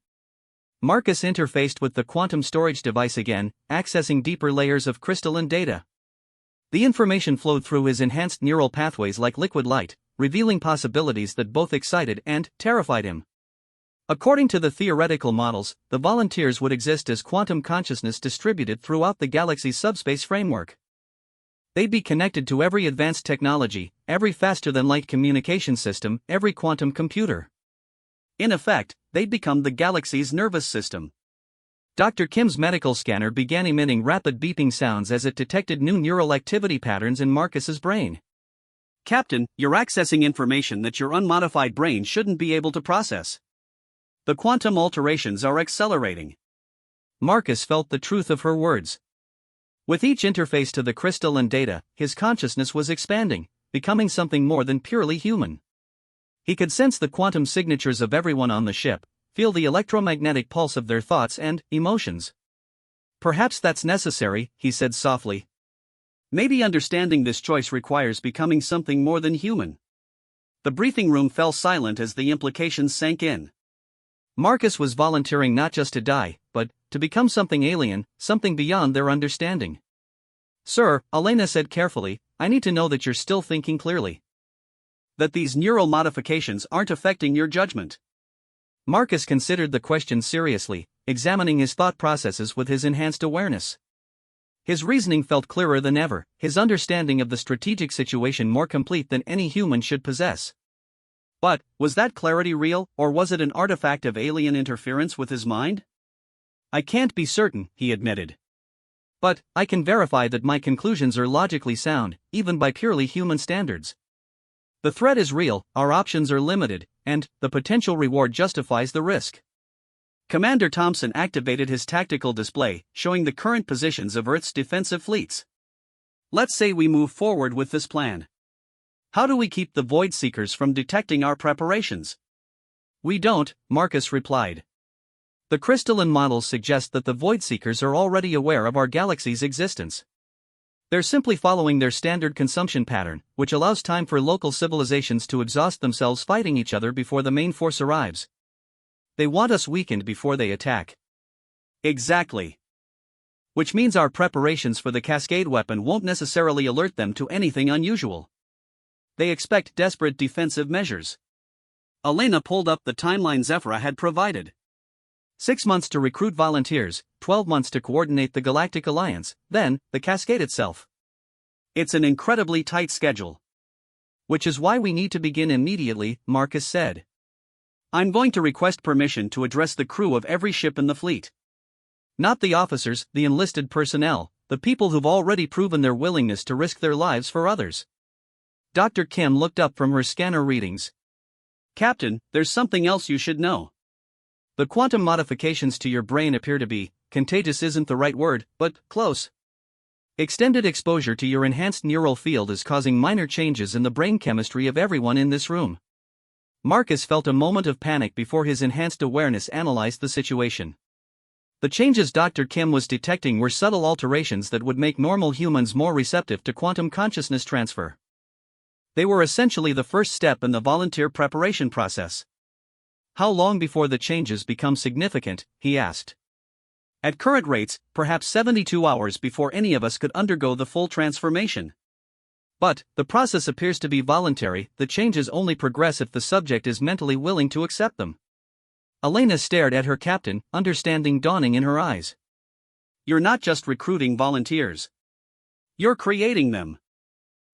Marcus interfaced with the quantum storage device again, accessing deeper layers of crystalline data. The information flowed through his enhanced neural pathways like liquid light, revealing possibilities that both excited and terrified him. According to the theoretical models, the volunteers would exist as quantum consciousness distributed throughout the galaxy's subspace framework. They'd be connected to every advanced technology, every faster-than-light communication system, every quantum computer. In effect, they'd become the galaxy's nervous system. Dr. Kim's medical scanner began emitting rapid beeping sounds as it detected new neural activity patterns in Marcus's brain. Captain, you're accessing information that your unmodified brain shouldn't be able to process. The quantum alterations are accelerating. Marcus felt the truth of her words. With each interface to the crystalline data, his consciousness was expanding, becoming something more than purely human. He could sense the quantum signatures of everyone on the ship, feel the electromagnetic pulse of their thoughts and emotions. "Perhaps that's necessary," he said softly. "Maybe understanding this choice requires becoming something more than human." The briefing room fell silent as the implications sank in. Marcus was volunteering not just to die, but to become something alien, something beyond their understanding. "Sir," Elena said carefully, "I need to know that you're still thinking clearly. That these neural modifications aren't affecting your judgment." Marcus considered the question seriously, examining his thought processes with his enhanced awareness. His reasoning felt clearer than ever, his understanding of the strategic situation more complete than any human should possess. But, was that clarity real, or was it an artifact of alien interference with his mind? "I can't be certain," he admitted. "But I can verify that my conclusions are logically sound, even by purely human standards. The threat is real, our options are limited, and the potential reward justifies the risk." Commander Thompson activated his tactical display, showing the current positions of Earth's defensive fleets. "Let's say we move forward with this plan. How do we keep the Void Seekers from detecting our preparations?" "We don't," Marcus replied. "The crystalline models suggest that the Void Seekers are already aware of our galaxy's existence. They're simply following their standard consumption pattern, which allows time for local civilizations to exhaust themselves fighting each other before the main force arrives. They want us weakened before they attack." "Exactly. Which means our preparations for the Cascade weapon won't necessarily alert them to anything unusual. They expect desperate defensive measures." Elena pulled up the timeline Zephyra had provided. 6 months to recruit volunteers, 12 months to coordinate the Galactic Alliance, then the Cascade itself. "It's an incredibly tight schedule." "Which is why we need to begin immediately," Marcus said. "I'm going to request permission to address the crew of every ship in the fleet." "Not the officers, the enlisted personnel, the people who've already proven their willingness to risk their lives for others." Dr. Kim looked up from her scanner readings. "Captain, there's something else you should know. The quantum modifications to your brain appear to be, contagious isn't the right word, but close. Extended exposure to your enhanced neural field is causing minor changes in the brain chemistry of everyone in this room." Marcus felt a moment of panic before his enhanced awareness analyzed the situation. The changes Dr. Kim was detecting were subtle alterations that would make normal humans more receptive to quantum consciousness transfer. They were essentially the first step in the volunteer preparation process. "How long before the changes become significant?" he asked. "At current rates, perhaps 72 hours before any of us could undergo the full transformation." "But the process appears to be voluntary, the changes only progress if the subject is mentally willing to accept them." Elena stared at her captain, understanding dawning in her eyes. "You're not just recruiting volunteers. You're creating them.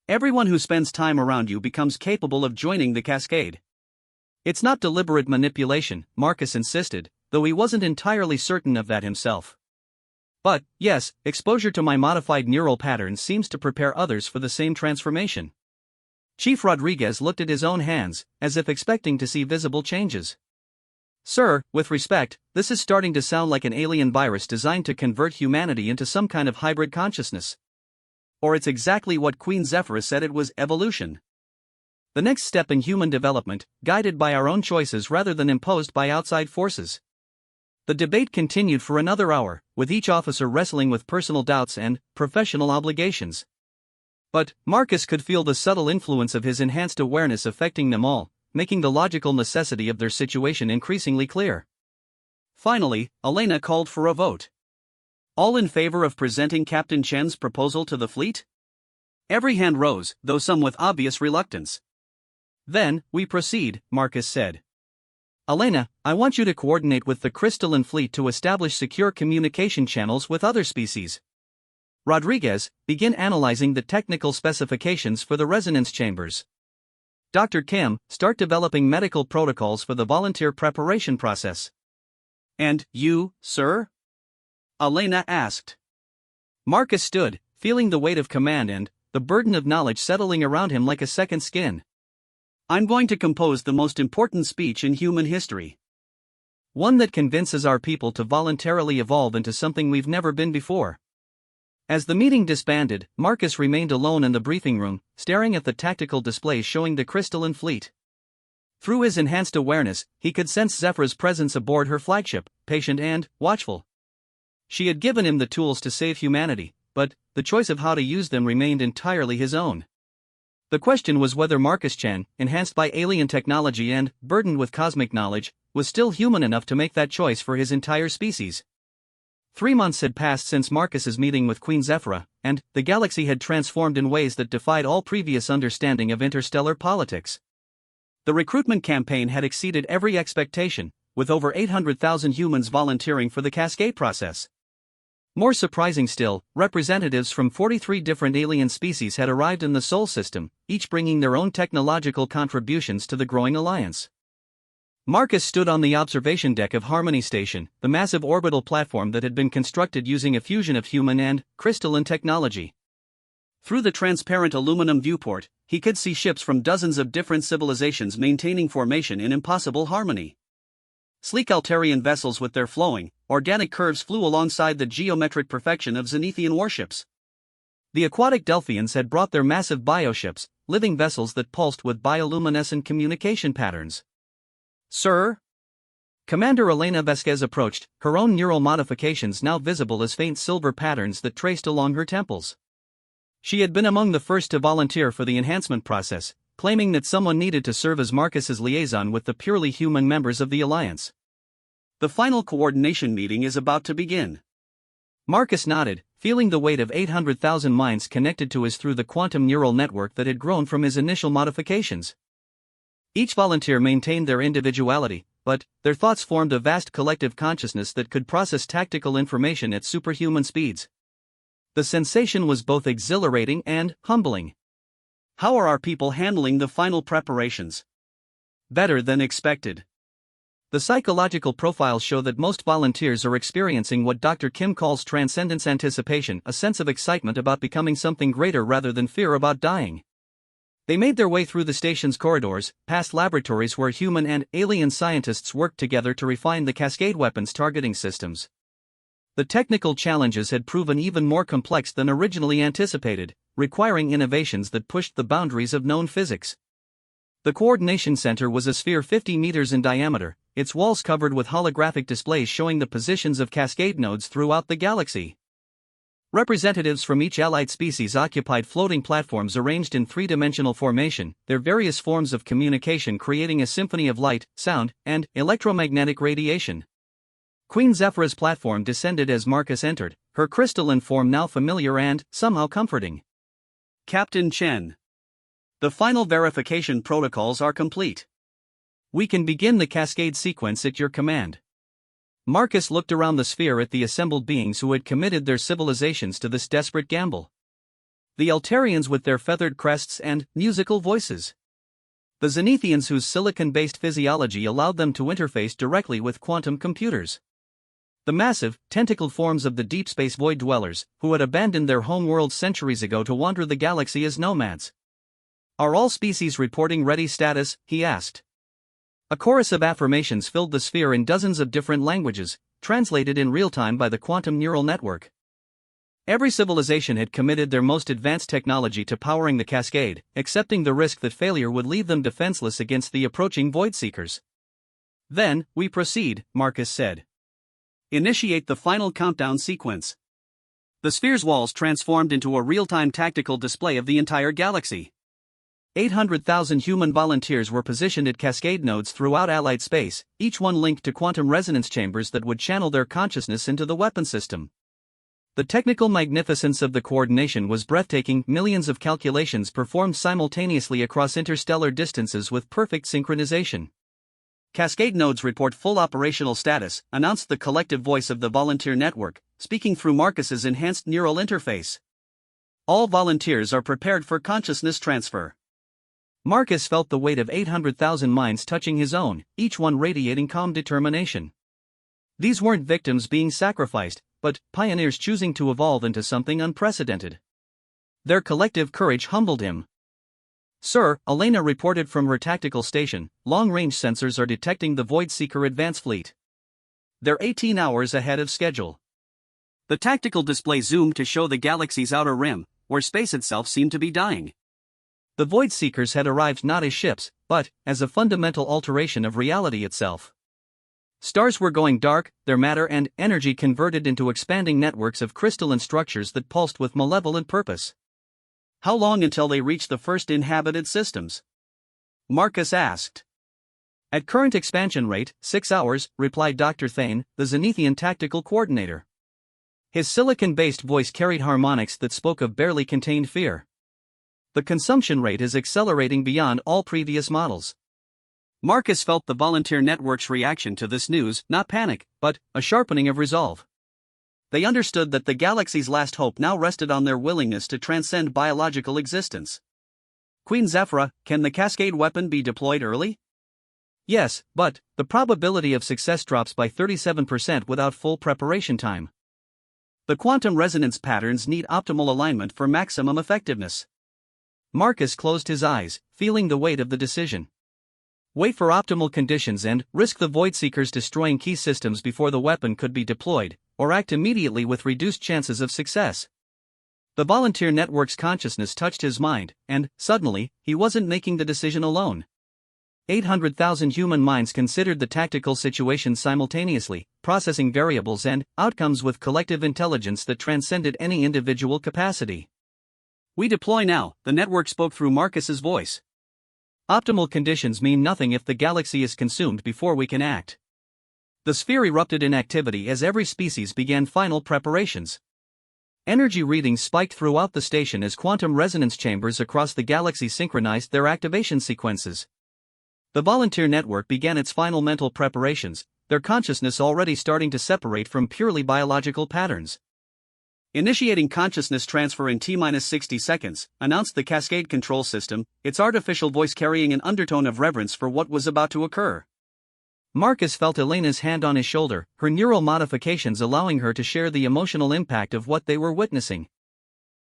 Everyone who spends time around you becomes capable of joining the Cascade." "It's not deliberate manipulation," Marcus insisted, though he wasn't entirely certain of that himself. "But, yes, exposure to my modified neural patterns seems to prepare others for the same transformation." Chief Rodriguez looked at his own hands, as if expecting to see visible changes. "Sir, with respect, this is starting to sound like an alien virus designed to convert humanity into some kind of hybrid consciousness. Or it's exactly what Queen Zephyra said it was: evolution. The next step in human development, guided by our own choices rather than imposed by outside forces." The debate continued for another hour, with each officer wrestling with personal doubts and professional obligations. But Marcus could feel the subtle influence of his enhanced awareness affecting them all, making the logical necessity of their situation increasingly clear. Finally, Elena called for a vote. "All in favor of presenting Captain Chen's proposal to the fleet?" Every hand rose, though some with obvious reluctance. "Then, we proceed," Marcus said. "Elena, I want you to coordinate with the Crystalline Fleet to establish secure communication channels with other species. Rodriguez, begin analyzing the technical specifications for the resonance chambers. Dr. Kim, start developing medical protocols for the volunteer preparation process." "And you, sir?" Elena asked. Marcus stood, feeling the weight of command and the burden of knowledge settling around him like a second skin. "I'm going to compose the most important speech in human history. One that convinces our people to voluntarily evolve into something we've never been before." As the meeting disbanded, Marcus remained alone in the briefing room, staring at the tactical displays showing the crystalline fleet. Through his enhanced awareness, he could sense Zephyra's presence aboard her flagship, patient and watchful. She had given him the tools to save humanity, but the choice of how to use them remained entirely his own. The question was whether Marcus Chen, enhanced by alien technology and burdened with cosmic knowledge, was still human enough to make that choice for his entire species. 3 months had passed since Marcus's meeting with Queen Zephyra, and the galaxy had transformed in ways that defied all previous understanding of interstellar politics. The recruitment campaign had exceeded every expectation, with over 800,000 humans volunteering for the cascade process. More surprising still, representatives from 43 different alien species had arrived in the Sol system, each bringing their own technological contributions to the growing alliance. Marcus stood on the observation deck of Harmony Station, the massive orbital platform that had been constructed using a fusion of human and crystalline technology. Through the transparent aluminum viewport, he could see ships from dozens of different civilizations maintaining formation in impossible harmony. Sleek Altarian vessels with their flowing, organic curves flew alongside the geometric perfection of Zenithian warships. The aquatic Delphians had brought their massive bioships, living vessels that pulsed with bioluminescent communication patterns. "Sir?" Commander Elena Vasquez approached, her own neural modifications now visible as faint silver patterns that traced along her temples. She had been among the first to volunteer for the enhancement process, claiming that someone needed to serve as Marcus's liaison with the purely human members of the Alliance. "The final coordination meeting is about to begin." Marcus nodded, feeling the weight of 800,000 minds connected to his through the quantum neural network that had grown from his initial modifications. Each volunteer maintained their individuality, but their thoughts formed a vast collective consciousness that could process tactical information at superhuman speeds. The sensation was both exhilarating and humbling. "How are our people handling the final preparations?" "Better than expected." The psychological profiles show that most volunteers are experiencing what Dr. Kim calls transcendence anticipation, a sense of excitement about becoming something greater rather than fear about dying. They made their way through the station's corridors, past laboratories where human and alien scientists worked together to refine the cascade weapons targeting systems. The technical challenges had proven even more complex than originally anticipated, requiring innovations that pushed the boundaries of known physics. The coordination center was a sphere 50 meters in diameter, its walls covered with holographic displays showing the positions of cascade nodes throughout the galaxy. Representatives from each allied species occupied floating platforms arranged in three-dimensional formation, their various forms of communication creating a symphony of light, sound, and electromagnetic radiation. Queen Zephyra's platform descended as Marcus entered, her crystalline form now familiar and somehow comforting. "Captain Chen. The final verification protocols are complete. We can begin the cascade sequence at your command." Marcus looked around the sphere at the assembled beings who had committed their civilizations to this desperate gamble. The Altarians with their feathered crests and musical voices. The Zenithians whose silicon-based physiology allowed them to interface directly with quantum computers. The massive, tentacled forms of the deep space void dwellers, who had abandoned their homeworld centuries ago to wander the galaxy as nomads. "Are all species reporting ready status?" he asked. A chorus of affirmations filled the sphere in dozens of different languages, translated in real time by the quantum neural network. Every civilization had committed their most advanced technology to powering the cascade, accepting the risk that failure would leave them defenseless against the approaching void seekers. "Then, we proceed," Marcus said. "Initiate the final countdown sequence." The sphere's walls transformed into a real-time tactical display of the entire galaxy. 800,000 human volunteers were positioned at cascade nodes throughout Allied space, each one linked to quantum resonance chambers that would channel their consciousness into the weapon system. The technical magnificence of the coordination was breathtaking, millions of calculations performed simultaneously across interstellar distances with perfect synchronization. "Cascade nodes report full operational status," announced the collective voice of the volunteer network, speaking through Marcus's enhanced neural interface. "All volunteers are prepared for consciousness transfer." Marcus felt the weight of 800,000 minds touching his own, each one radiating calm determination. These weren't victims being sacrificed, but pioneers choosing to evolve into something unprecedented. Their collective courage humbled him. "Sir," Elena reported from her tactical station, long-range sensors are detecting the Void Seeker advance fleet. They're 18 hours ahead of schedule. The tactical display zoomed to show the galaxy's outer rim, where space itself seemed to be dying. The Void Seekers had arrived not as ships, but as a fundamental alteration of reality itself. Stars were going dark, their matter and energy converted into expanding networks of crystalline structures that pulsed with malevolent purpose. How long until they reached the first inhabited systems? Marcus asked. At current expansion rate, 6 hours, replied Dr. Thane, the Zenithian tactical coordinator. His silicon-based voice carried harmonics that spoke of barely contained fear. The consumption rate is accelerating beyond all previous models. Marcus felt the volunteer network's reaction to this news, not panic, but a sharpening of resolve. They understood that the galaxy's last hope now rested on their willingness to transcend biological existence. Queen Zephyra, can the Cascade weapon be deployed early? Yes, but the probability of success drops by 37% without full preparation time. The quantum resonance patterns need optimal alignment for maximum effectiveness. Marcus closed his eyes, feeling the weight of the decision. Wait for optimal conditions and risk the Void Seekers destroying key systems before the weapon could be deployed, or act immediately with reduced chances of success. The volunteer network's consciousness touched his mind, and, suddenly, he wasn't making the decision alone. 800,000 human minds considered the tactical situation simultaneously, processing variables and outcomes with collective intelligence that transcended any individual capacity. We deploy now, the network spoke through Marcus's voice. Optimal conditions mean nothing if the galaxy is consumed before we can act. The sphere erupted in activity as every species began final preparations. Energy readings spiked throughout the station as quantum resonance chambers across the galaxy synchronized their activation sequences. The volunteer network began its final mental preparations, their consciousness already starting to separate from purely biological patterns. Initiating consciousness transfer in T-60 seconds, announced the Cascade control system, its artificial voice carrying an undertone of reverence for what was about to occur. Marcus felt Elena's hand on his shoulder, her neural modifications allowing her to share the emotional impact of what they were witnessing.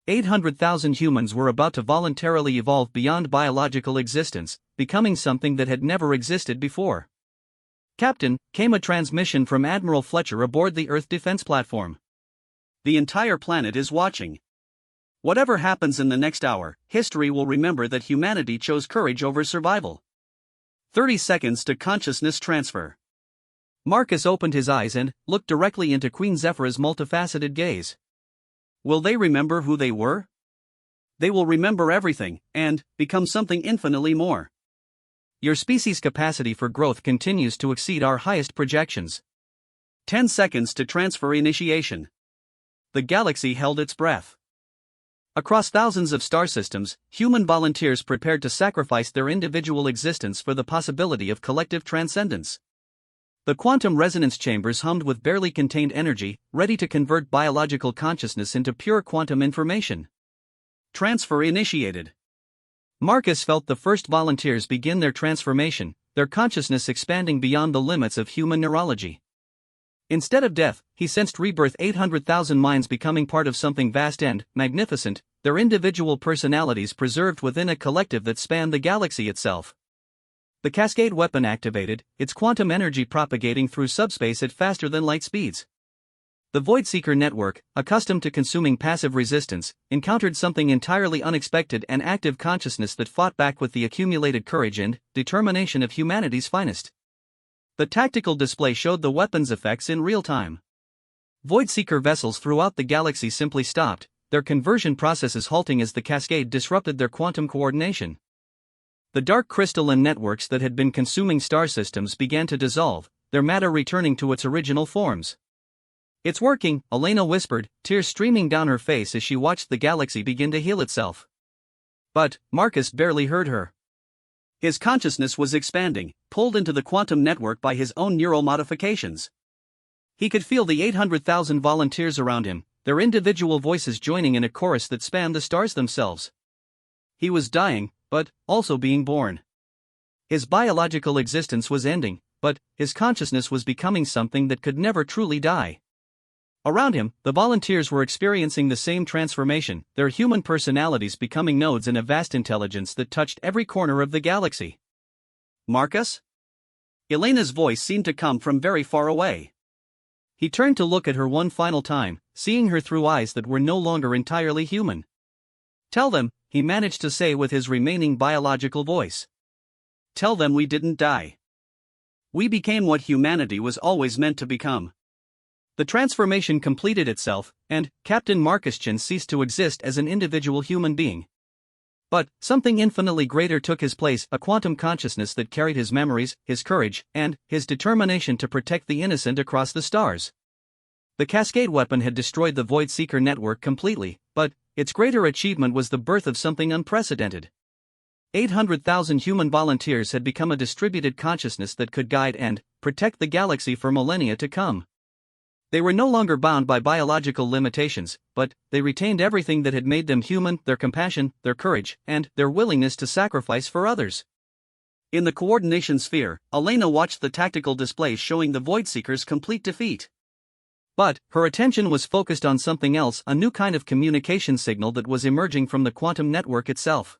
800,000 humans were about to voluntarily evolve beyond biological existence, becoming something that had never existed before. Captain, came a transmission from Admiral Fletcher aboard the Earth defense platform. The entire planet is watching. Whatever happens in the next hour, history will remember that humanity chose courage over survival. 30 seconds to consciousness transfer. Marcus opened his eyes and looked directly into Queen Zephyra's multifaceted gaze. Will they remember who they were? They will remember everything, and become something infinitely more. Your species' capacity for growth continues to exceed our highest projections. 10 seconds to transfer initiation. The galaxy held its breath. Across thousands of star systems, human volunteers prepared to sacrifice their individual existence for the possibility of collective transcendence. The quantum resonance chambers hummed with barely contained energy, ready to convert biological consciousness into pure quantum information. Transfer initiated. Marcus felt the first volunteers begin their transformation, their consciousness expanding beyond the limits of human neurology. Instead of death, he sensed rebirth, 800,000 minds becoming part of something vast and magnificent, their individual personalities preserved within a collective that spanned the galaxy itself. The Cascade weapon activated, its quantum energy propagating through subspace at faster than light speeds. The Void Seeker network, accustomed to consuming passive resistance, encountered something entirely unexpected, an active consciousness that fought back with the accumulated courage and determination of humanity's finest. The tactical display showed the weapon's effects in real time. Void Seeker vessels throughout the galaxy simply stopped, their conversion processes halting as the Cascade disrupted their quantum coordination. The dark crystalline networks that had been consuming star systems began to dissolve, their matter returning to its original forms. It's working, Elena whispered, tears streaming down her face as she watched the galaxy begin to heal itself. But Marcus barely heard her. His consciousness was expanding, pulled into the quantum network by his own neural modifications. He could feel the 800,000 volunteers around him, their individual voices joining in a chorus that spanned the stars themselves. He was dying, but also being born. His biological existence was ending, but his consciousness was becoming something that could never truly die. Around him, the volunteers were experiencing the same transformation, their human personalities becoming nodes in a vast intelligence that touched every corner of the galaxy. Marcus? Elena's voice seemed to come from very far away. He turned to look at her one final time, seeing her through eyes that were no longer entirely human. "Tell them," he managed to say with his remaining biological voice. "Tell them we didn't die. We became what humanity was always meant to become." The transformation completed itself, and Captain Marcuschin ceased to exist as an individual human being. But something infinitely greater took his place, a quantum consciousness that carried his memories, his courage, and his determination to protect the innocent across the stars. The Cascade weapon had destroyed the Void Seeker network completely, but its greater achievement was the birth of something unprecedented. 800,000 human volunteers had become a distributed consciousness that could guide and protect the galaxy for millennia to come. They were no longer bound by biological limitations, but they retained everything that had made them human: their compassion, their courage, and their willingness to sacrifice for others. In the coordination sphere, Elena watched the tactical display showing the Void Seekers' complete defeat. But her attention was focused on something else, a new kind of communication signal that was emerging from the quantum network itself.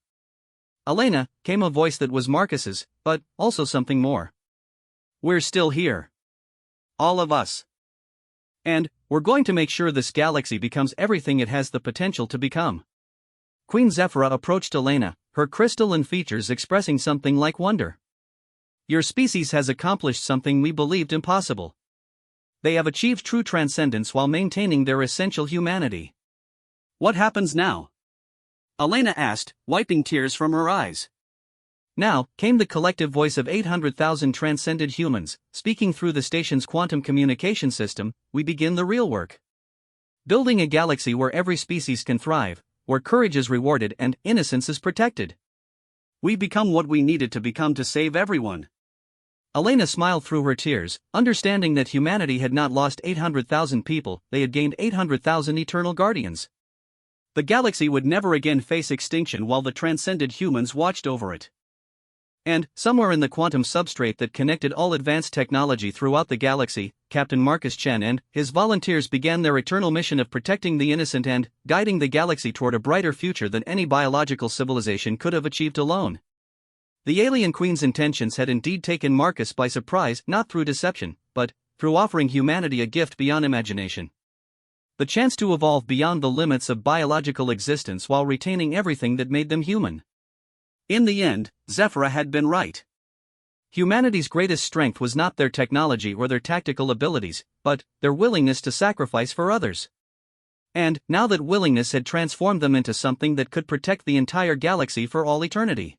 "Elena," came a voice that was Marcus's, but also something more. "We're still here. All of us. And we're going to make sure this galaxy becomes everything it has the potential to become." Queen Zephyra approached Elena, her crystalline features expressing something like wonder. "Your species has accomplished something we believed impossible. They have achieved true transcendence while maintaining their essential humanity." "What happens now?" Elena asked, wiping tears from her eyes. "Now," came the collective voice of 800,000 transcended humans, speaking through the station's quantum communication system, "we begin the real work. Building a galaxy where every species can thrive, where courage is rewarded and innocence is protected. We become what we needed to become to save everyone." Elena smiled through her tears, understanding that humanity had not lost 800,000 people, they had gained 800,000 eternal guardians. The galaxy would never again face extinction while the transcended humans watched over it. And, somewhere in the quantum substrate that connected all advanced technology throughout the galaxy, Captain Marcus Chen and his volunteers began their eternal mission of protecting the innocent and guiding the galaxy toward a brighter future than any biological civilization could have achieved alone. The alien queen's intentions had indeed taken Marcus by surprise, not through deception, but through offering humanity a gift beyond imagination. The chance to evolve beyond the limits of biological existence while retaining everything that made them human. In the end, Zephyra had been right. Humanity's greatest strength was not their technology or their tactical abilities, but their willingness to sacrifice for others. And now that willingness had transformed them into something that could protect the entire galaxy for all eternity.